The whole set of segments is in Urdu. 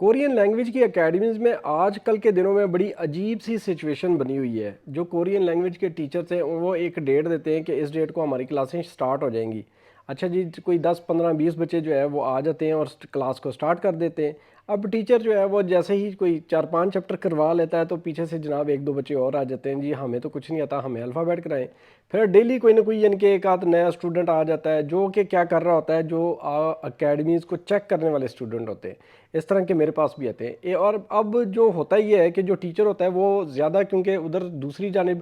کورین لینگویج کی اکیڈمیز میں آج کل کے دنوں میں بڑی عجیب سی سچویشن بنی ہوئی ہے. جو کورین لینگویج کے ٹیچرز ہیں وہ ایک ڈیٹ دیتے ہیں کہ اس ڈیٹ کو ہماری کلاسیں سٹارٹ ہو جائیں گی. اچھا جی, کوئی 10 15 20 بچے جو ہے وہ آ جاتے ہیں اور کلاس کو سٹارٹ کر دیتے ہیں. اب ٹیچر جو ہے وہ جیسے ہی کوئی 4 5 چیپٹر کروا لیتا ہے تو پیچھے سے جناب 1 2 بچے اور آ جاتے ہیں, جی ہمیں تو کچھ نہیں آتا, ہمیں الفابیٹ کرائیں. پھر ڈیلی کوئی نہ کوئی یعنی کہ ایک آدھ نیا اسٹوڈنٹ آ جاتا ہے جو کہ کیا کر رہا ہوتا ہے, جو اکیڈمیز کو چیک کرنے والے اسٹوڈنٹ ہوتے ہیں. اس طرح کے میرے پاس بھی آتے ہیں. اور اب جو ہوتا یہ ہے کہ جو ٹیچر ہوتا ہے وہ زیادہ, کیونکہ ادھر دوسری جانب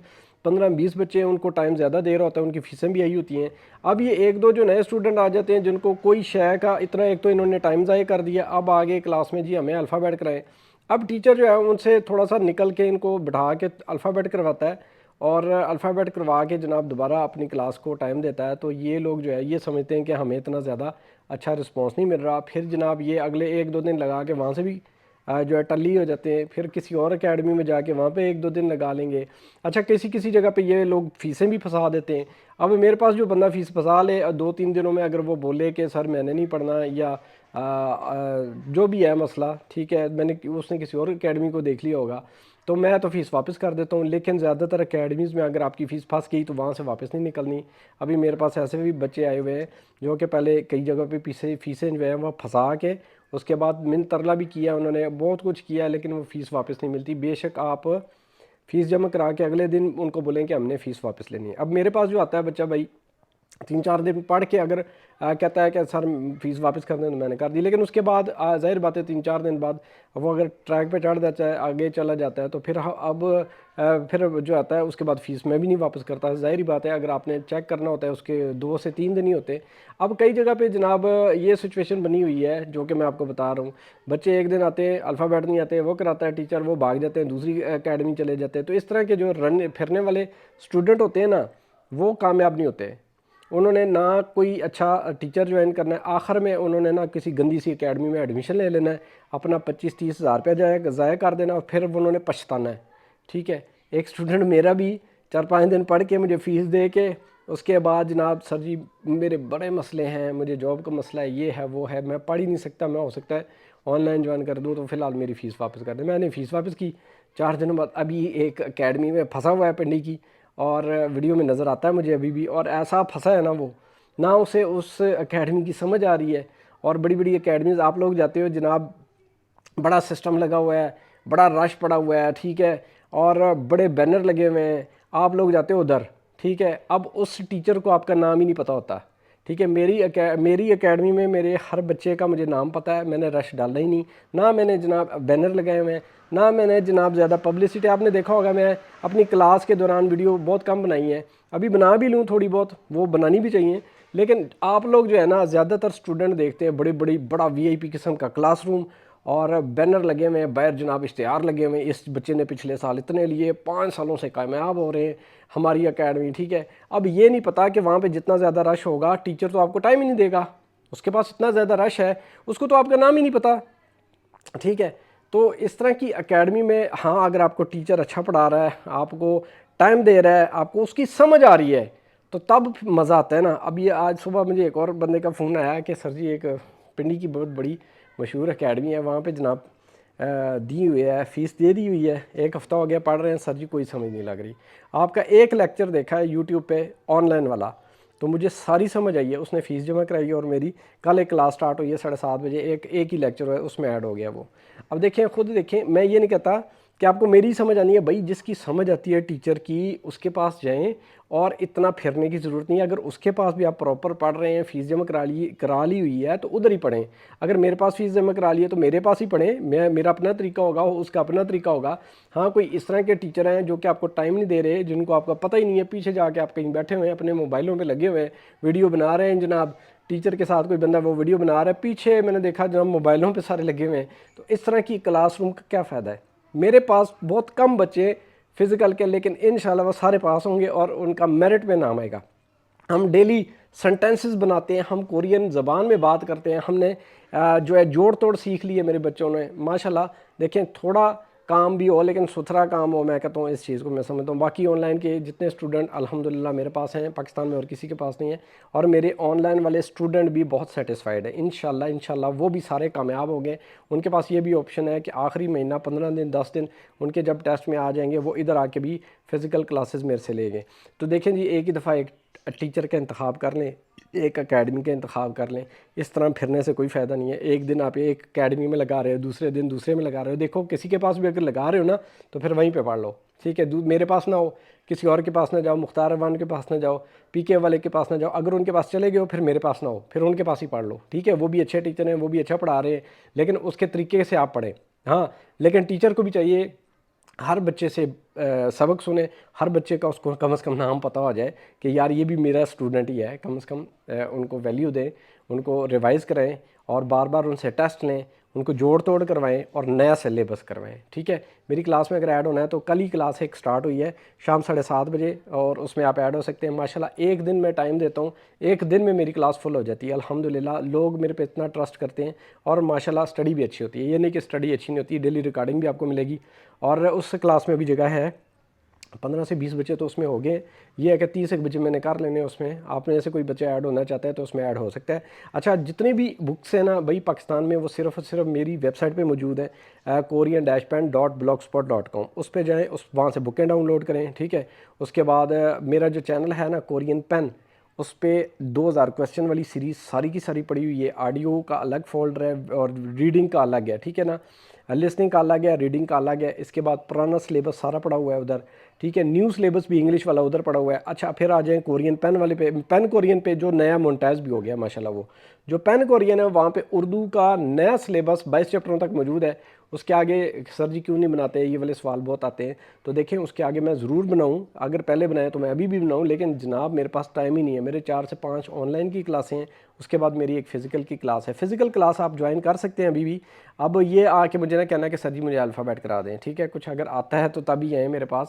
15 20 بچے ہیں, ان کو ٹائم زیادہ دے رہا ہوتا ہے, ان کی فیسیں بھی آئی ہوتی ہیں. اب یہ 1 2 جو نئے اسٹوڈنٹ آ جاتے ہیں جن کو کوئی شے کا اتنا, ایک تو انہوں نے ٹائم ضائع کر دیا, اب آگے کلاس میں جی ہمیں الفابیٹ کرائیں. اب ٹیچر جو ہے ان سے تھوڑا سا نکل کے ان کو بٹھا کے الفابیٹ کرواتا ہے اور الفابیٹ کروا کے جناب دوبارہ اپنی کلاس کو ٹائم دیتا ہے. تو یہ لوگ جو ہے یہ سمجھتے ہیں کہ ہمیں اتنا زیادہ اچھا رسپانس نہیں مل رہا. پھر جناب یہ اگلے 1 2 دن لگا کے وہاں سے بھی جو ہے ٹلی ہو جاتے ہیں, پھر کسی اور اکیڈمی میں جا کے وہاں پہ 1 2 دن لگا لیں گے. اچھا کسی جگہ پہ یہ لوگ فیسیں بھی پھنسا دیتے ہیں. اب میرے پاس جو بندہ فیس پھنسا لے 2 3 دنوں میں, اگر وہ بولے کہ سر میں نے نہیں پڑھنا یا جو بھی ہے مسئلہ, ٹھیک ہے, اس نے کسی اور اکیڈمی کو دیکھ لیا ہوگا, تو میں تو فیس واپس کر دیتا ہوں. لیکن زیادہ تر اکیڈمیز میں اگر آپ کی فیس پھنس گئی تو وہاں سے واپس نہیں نکلنی. ابھی میرے پاس ایسے بھی بچے آئے ہوئے ہیں جو کہ پہلے کئی جگہ پہ فیسیں جو ہیں وہ پھنسا کے اس کے بعد من ترلا بھی کیا, انہوں نے بہت کچھ کیا, لیکن وہ فیس واپس نہیں ملتی. بے شک آپ فیس جمع کرا کے اگلے دن ان کو بولیں کہ ہم نے فیس واپس لینی ہے. اب میرے پاس جو آتا ہے بچہ بھائی 3 4 دن پڑھ کے اگر کہتا ہے کہ سر فیس واپس کر دیں, تو میں نے کر دی. لیکن اس کے بعد ظاہر بات ہے 3 4 دن بعد وہ اگر ٹریک پہ چڑھ جاتا ہے, آگے چلا جاتا ہے, تو پھر اب پھر جو آتا ہے اس کے بعد فیس میں بھی نہیں واپس کرتا. ظاہری بات ہے اگر آپ نے چیک کرنا ہوتا ہے اس کے 2 سے 3 دن ہی ہوتے. اب کئی جگہ پہ جناب یہ سچویشن بنی ہوئی ہے جو کہ میں آپ کو بتا رہا ہوں. بچے ایک دن آتے ہیں, الفابیٹ نہیں آتے, وہ کراتا ہے ٹیچر, وہ بھاگ جاتے ہیں, دوسری اکیڈمی چلے جاتے ہیں. تو اس طرح کے جو پھرنے والے اسٹوڈنٹ ہوتے ہیں نا, وہ کامیاب نہیں ہوتے. انہوں نے نہ کوئی اچھا ٹیچر جوائن کرنا ہے, آخر میں انہوں نے نہ کسی گندی سی اکیڈمی میں ایڈمیشن لے لینا ہے, اپنا 25 30 ہزار روپیہ ضائع کر دینا, اور پھر انہوں نے پچھتانا ہے. ٹھیک ہے, ایک اسٹوڈنٹ میرا بھی 4 5 دن پڑھ کے مجھے فیس دے کے اس کے بعد جناب سر جی میرے بڑے مسئلے ہیں, مجھے جاب کا مسئلہ ہے, یہ ہے وہ ہے, میں پڑھ ہی نہیں سکتا, میں ہو سکتا ہے آن لائن جوائن کر دوں, تو فی الحال میری فیس واپس کر دیں. میں نے فیس واپس کی. 4 دنوں بعد ابھی ایک اکیڈمی میں پھنسا ہوا ہے پنڈی کی, اور ویڈیو میں نظر آتا ہے مجھے ابھی بھی, اور ایسا پھنسا ہے نا وہ, نہ اسے اس اکیڈمی کی سمجھ آ رہی ہے. اور بڑی بڑی اکیڈمیز آپ لوگ جاتے ہو جناب, بڑا سسٹم لگا ہوا ہے, بڑا رش پڑا ہوا ہے, ٹھیک ہے, اور بڑے بینر لگے ہوئے ہیں, آپ لوگ جاتے ہو ادھر, ٹھیک ہے. اب اس ٹیچر کو آپ کا نام ہی نہیں پتہ ہوتا, ٹھیک ہے. میری اکیڈمی میں میرے ہر بچے کا مجھے نام پتہ ہے, میں نے رش ڈالا ہی نہیں, نہ میں نے جناب بینر لگائے ہوئے ہیں, نہ میں نے جناب زیادہ پبلسٹی. آپ نے دیکھا ہوگا میں اپنی کلاس کے دوران ویڈیو بہت کم بنائی ہیں, ابھی بنا بھی لوں تھوڑی بہت, وہ بنانی بھی چاہیے. لیکن آپ لوگ جو ہے نا زیادہ تر اسٹوڈنٹ دیکھتے ہیں بڑا وی آئی پی قسم کا کلاس روم, اور بینر لگے ہوئے ہیں باہر جناب, اشتہار لگے ہوئے ہیں, اس بچے نے پچھلے سال اتنے لیے, 5 سالوں سے کامیاب ہو رہے ہیں ہماری اکیڈمی, ٹھیک ہے. اب یہ نہیں پتا کہ وہاں پہ جتنا زیادہ رش ہوگا ٹیچر تو آپ کو ٹائم ہی نہیں دے گا, اس کے پاس اتنا زیادہ رش ہے, اس کو تو آپ کا نام ہی نہیں پتا, ٹھیک ہے. تو اس طرح کی اکیڈمی میں ہاں اگر آپ کو ٹیچر اچھا پڑھا رہا ہے, آپ کو ٹائم دے رہا ہے, آپ کو اس کی سمجھ آ رہی ہے, تو تب مزہ آتا ہے نا. اب یہ آج صبح مجھے ایک اور بندے کا فون آیا کہ سر جی ایک پنڈی کی بہت بڑی مشہور اکیڈمی ہے, وہاں پہ جناب دی ہوئی ہے, فیس دے دی ہوئی ہے, 1 ہفتہ ہو گیا پڑھ رہے ہیں, سر جی کوئی سمجھ نہیں لگ رہی. آپ کا ایک لیکچر دیکھا ہے یوٹیوب پہ آن لائن والا, تو مجھے ساری سمجھ آئی ہے, اس نے فیس جمع کرائی ہے, اور میری کل ایک کلاس سٹارٹ ہوئی ہے 7:30 بجے, ایک ہی لیکچر ہے اس میں ایڈ ہو گیا وہ. اب دیکھیں خود دیکھیں, میں یہ نہیں کہتا کہ آپ کو میری سمجھ آنی ہے بھائی, جس کی سمجھ آتی ہے ٹیچر کی اس کے پاس جائیں, اور اتنا پھرنے کی ضرورت نہیں ہے. اگر اس کے پاس بھی آپ پراپر پڑھ رہے ہیں, فیس جمع کرا لی ہوئی ہے, تو ادھر ہی پڑھیں. اگر میرے پاس فیس جمع کرا لی ہے تو میرے پاس ہی پڑھیں, میرا اپنا طریقہ ہوگا, اس کا اپنا طریقہ ہوگا. ہاں کوئی اس طرح کے ٹیچر ہیں جو کہ آپ کو ٹائم نہیں دے رہے, جن کو آپ کا پتہ ہی نہیں ہے, پیچھے جا کے آپ کہیں بیٹھے ہوئے ہیں, اپنے موبائلوں پہ لگے ہوئے ہیں, ویڈیو بنا رہے ہیں جناب, ٹیچر کے ساتھ کوئی بندہ وہ ویڈیو بنا رہا ہے, پیچھے میں نے دیکھا جناب موبائلوں پہ سارے لگے ہوئے ہیں. تو اس طرح کی کلاس روم کا کیا فائدہ ہے؟ میرے پاس بہت کم بچے فزیکل کے, لیکن انشاءاللہ وہ سارے پاس ہوں گے اور ان کا میرٹ میں نام آئے گا. ہم ڈیلی سنٹینسز بناتے ہیں, ہم کورین زبان میں بات کرتے ہیں, ہم نے جو ہے جوڑ توڑ سیکھ لی ہے میرے بچوں نے ماشاءاللہ. دیکھیں تھوڑا کام بھی ہو لیکن ستھرا کام ہو، میں کہتا ہوں اس چیز کو میں سمجھتا ہوں۔ باقی آن لائن کے جتنے اسٹوڈنٹ الحمدللہ میرے پاس ہیں پاکستان میں اور کسی کے پاس نہیں ہے، اور میرے آن لائن والے اسٹوڈنٹ بھی بہت سیٹسفائیڈ ہیں انشاءاللہ وہ بھی سارے کامیاب ہو گئے۔ ان کے پاس یہ بھی آپشن ہے کہ آخری مہینہ 15 دن 10 دن ان کے جب ٹیسٹ میں آ جائیں گے وہ ادھر آ کے بھی فزیکل کلاسز میرے سے لیں گے۔ تو دیکھیں جی، ایک ہی دفعہ ایک ٹیچر کا انتخاب کر لیں، ایک اکیڈمی کا انتخاب کر لیں، اس طرح پھرنے سے کوئی فائدہ نہیں ہے۔ ایک دن آپ ایک اکیڈمی میں لگا رہے ہو، دوسرے دن دوسرے میں لگا رہے ہو، دیکھو کسی کے پاس بھی اگر لگا رہے ہو نا تو پھر وہیں پہ پڑھ لو، ٹھیک ہے؟ میرے پاس نہ ہو، کسی اور کے پاس نہ جاؤ، مختار روان کے پاس نہ جاؤ، پی کے والے کے پاس نہ جاؤ، اگر ان کے پاس چلے گئے ہو پھر میرے پاس نہ ہو، پھر ان کے پاس ہی پڑھ لو، ٹھیک ہے؟ وہ بھی اچھے ٹیچر ہیں، وہ بھی اچھا پڑھا رہے ہیں، لیکن اس کے طریقے سے آپ پڑھیں۔ ہاں، لیکن ٹیچر کو بھی چاہیے ہر بچے سے سبق سنیں، ہر بچے کا اس کو کم از کم نام پتہ ہو جائے کہ یار یہ بھی میرا اسٹوڈنٹ ہی ہے، کم از کم ان کو ویلیو دیں، ان کو ریوائز کرائیں اور بار بار ان سے ٹیسٹ لیں، ان کو جوڑ توڑ کروائیں اور نیا سلیبس کروائیں، ٹھیک ہے؟ میری کلاس میں اگر ایڈ ہونا ہے تو کل ہی کلاس ایک سٹارٹ ہوئی ہے شام 7:30 بجے، اور اس میں آپ ایڈ ہو سکتے ہیں۔ ماشاءاللہ ایک دن میں ٹائم دیتا ہوں، ایک دن میں میری کلاس فل ہو جاتی ہے الحمدللہ۔ لوگ میرے پہ اتنا ٹرسٹ کرتے ہیں، اور ماشاءاللہ اسٹڈی بھی اچھی ہوتی ہے، یہ نہیں کہ اسٹڈی اچھی نہیں ہوتی، ڈیلی ریکارڈنگ بھی آپ کو ملے گی، اور اس کلاس میں بھی جگہ ہے 15 سے 20 بچے تو اس میں ہو گئے، یہ ہے کہ 30 ایک بچے میں نے کر لینے، اس میں آپ میں سے کوئی بچہ ایڈ ہونا چاہتا ہے تو اس میں ایڈ ہو سکتا ہے۔ اچھا، جتنے بھی بکس ہیں نا بھائی پاکستان میں، وہ صرف اور صرف میری ویب سائٹ پہ موجود ہیں korean-pen.blogspot.com، اس پہ جائیں، وہاں سے بکیں ڈاؤن لوڈ کریں، ٹھیک ہے؟ اس کے بعد میرا جو چینل ہے نا کورین پین، اس پہ 2000 کویسچن والی سیریز ساری کی ساری پڑی ہوئی ہے، آڈیو کا الگ فولڈر ہے اور ریڈنگ کا الگ ہے، ٹھیک ہے نا؟ لسننگ کا الگ ہے، ریڈنگ کا الگ ہے، اس کے بعد پرانا سلیبس سارا پڑا ہوا ہے ادھر، ٹھیک ہے؟ نیو سلیبس بھی انگلش والا ادھر پڑا ہوا ہے۔ اچھا، پھر آ جائیں کورین پین والے پہ، پین کورین پہ جو نیا مونٹائز بھی ہو گیا ماشاءاللہ، وہ جو پین کورین ہے وہاں پہ اردو کا نیا سلیبس 22 چیپٹروں تک موجود ہے۔ اس کے آگے سر جی کیوں نہیں بناتے، یہ والے سوال بہت آتے ہیں، تو دیکھیں اس کے آگے میں ضرور بناؤں، اگر پہلے بنائے تو میں ابھی بھی بناؤں، لیکن جناب میرے پاس ٹائم ہی نہیں ہے۔ میرے 4 سے 5 آن لائن کی کلاسیں ہیں، اس کے بعد میری ایک فزیکل کی کلاس ہے۔ فزیکل کلاس آپ جوائن کر سکتے ہیں ابھی بھی، اب یہ آ کے مجھے نہ کہنا کہ سر جی مجھے الفابیٹ کرا دیں، ٹھیک ہے؟ کچھ اگر آتا ہے تو تبھی آئیں میرے پاس،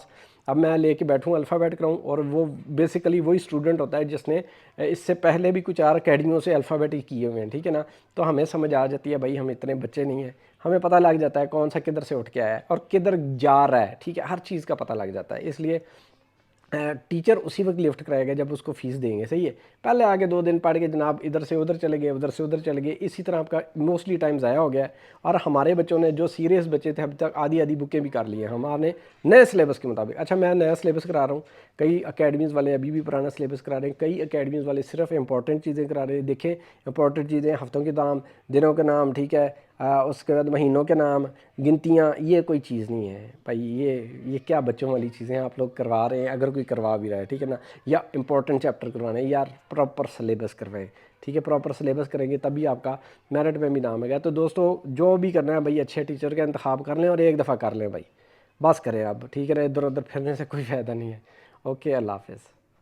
اب میں لے کے بیٹھوں الفابیٹ کراؤں، اور وہ بیسیکلی وہی اسٹوڈنٹ ہوتا ہے جس نے اس سے پہلے بھی کچھ 4 اکیڈمیوں سے الفابیٹ ہی کیے ہوئے ہیں، ٹھیک ہے نا؟ تو ہمیں سمجھ آ جاتی ہے بھائی، ہم اتنے بچے نہیں ہیں، ہمیں پتہ لگ جاتا ہے کون سا کدھر سے اٹھ کے آیا ہے اور کدھر جا رہا ہے، ٹھیک ہے؟ ہر چیز کا پتہ لگ جاتا ہے، اس لیے ٹیچر اسی وقت لفٹ کرائے گا جب اس کو فیس دیں گے، صحیح ہے؟ پہلے آگے 2 دن پڑھ کے جناب ادھر سے ادھر چلے گئے، ادھر سے ادھر چلے گئے، اسی طرح آپ کا موسٹلی ٹائم ضائع ہو گیا ہے۔ اور ہمارے بچوں نے جو سیریس بچے تھے اب تک آدھی بکیں بھی کر لی ہیں ہمارے نئے سلیبس کے مطابق۔ اچھا، میں نیا سلیبس کرا رہا ہوں، کئی اکیڈمیز والے ابھی بھی پرانا سلیبس کرا رہے ہیں، کئی اکیڈمیز والے صرف امپورٹنٹ چیزیں کرا رہے ہیں۔ دیکھیں امپورٹنٹ چیزیں، ہفتوں کے نام، دنوں کے نام، ٹھیک ہے؟ اس کے بعد مہینوں کے نام، گنتیاں، یہ کوئی چیز نہیں ہے بھائی، یہ کیا بچوں والی چیزیں آپ لوگ کروا رہے ہیں، اگر کوئی کروا بھی رہا ہے، ٹھیک ہے نا؟ یا امپورٹنٹ چیپٹر کروانے ہیں یار، پراپر سلیبس کروائیں، ٹھیک ہے؟ پراپر سلیبس کریں گے تبھی آپ کا میرٹ میں بھی نام ہے گا۔ تو دوستو جو بھی کرنا ہے بھائی، اچھے ٹیچر کا انتخاب کر لیں اور ایک دفعہ کر لیں بھائی، بس کریں اب، ٹھیک ہے نا؟ ادھر ادھر پھرنے سے کوئی فائدہ نہیں ہے۔ اوکے، اللہ حافظ۔